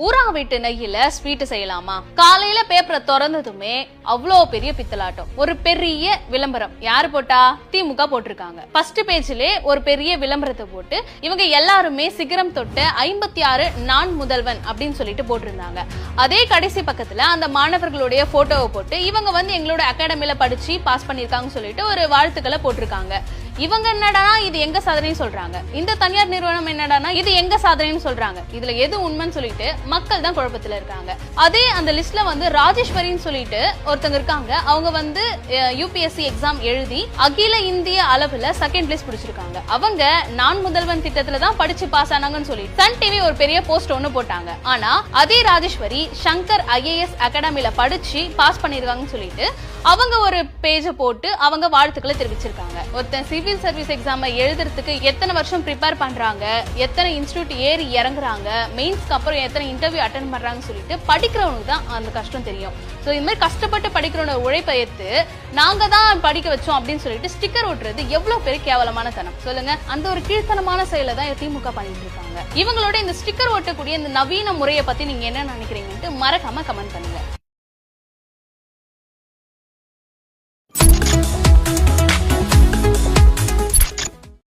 ஊரா வீட்டு நெய்யில ஸ்வீட் செய்யலாமா? காலையில பேப்பரை திறந்ததுமே அவ்வளோ பெரிய பித்தலாட்டம். ஒரு பெரிய விளம்பரம் யாரு போட்டா? திமுக போட்டிருக்காங்க. ஃபர்ஸ்ட் பேஜ்ல ஒரு பெரிய விளம்பரத்தை போட்டு இவங்க எல்லாருமே சிகரம் தொட்டு 56 நான் முதல்வன் அப்படின்னு சொல்லிட்டு போட்டிருந்தாங்க. அதே கடைசி பக்கத்துல அந்த மாணவர்களுடைய போட்டோவை போட்டு இவங்க எங்களோட அகாடமில படிச்சு பாஸ் பண்ணிருக்காங்க சொல்லிட்டு ஒரு வாழ்த்துக்களை போட்டிருக்காங்க. இவங்க என்னடானா இது எங்க சாதனைன்னு சொல்றாங்க, இந்த தனியார் நிறுவனம் என்னடானா இது எங்க சாதனைன்னு சொல்றாங்க. இதுல எது உண்மைன்னு சொல்லிட்டு மக்கள் தான் குழப்பத்துல இருக்காங்க. அதே அந்த லிஸ்ட்ல ராஜேஸ்வரின்னு சொல்லிட்டு ஒருத்தங்க இருக்காங்க. அவங்க யூபிஎஸ்சி எக்ஸாம் எழுதி அகில இந்திய அளவுல செகண்ட் பிளேஸ் பிடிச்சிருக்காங்க. அவங்க நான் முதல்வன் திட்டத்துல தான் படிச்சு பாஸ் ஆனாங்கன்னு சொல்லி சன் டிவி ஒரு பெரிய போஸ்ட் ஒண்ணு போட்டாங்க. ஆனா அதே ராஜேஸ்வரி சங்கர் ஐஏஎஸ் அகாடமில படிச்சு பாஸ் பண்ணிருக்காங்கன்னு சொல்லிட்டு அவங்க ஒரு பேஜ போட்டு அவங்க வாழ்த்துக்களை தெரிவிச்சிருக்காங்க. ஒருத்தன் சிவில் சர்வீஸ் எக்ஸாம் எழுதுறதுக்கு எத்தனை வருஷம் ப்ரிப்பேர் பண்றாங்க, எத்தனை இன்ஸ்டிடியூட் ஏறி இறங்குறாங்க, மெயின்ஸ்க்கு அப்புறம் எத்தனை இன்டர்வியூ அட்டென்ட் பண்றாங்கன்னு சொல்லிட்டு படிக்கிறவனுக்கு தான் அந்த கஷ்டம் தெரியும். சோ இந்த மாதிரி கஷ்டப்பட்டு படிக்கிறவனோட உழைப்பை எடுத்து நாங்க தான் படிக்க வச்சோம் அப்படின்னு சொல்லிட்டு ஸ்டிக்கர் ஒட்டுறது எவ்வளவு பெரிய கேவலமான தனம் சொல்லுங்க. அந்த ஒரு கீழ்த்தனமான செயலை தான் திமுக பண்ணிட்டு இருக்காங்க. இவங்களோட இந்த ஸ்டிக்கர் ஒட்டக்கூடிய இந்த நவீன முறையை பத்தி நீங்க என்ன நினைக்கிறீங்கன்னு மறக்காம கமெண்ட் பண்ணுங்க.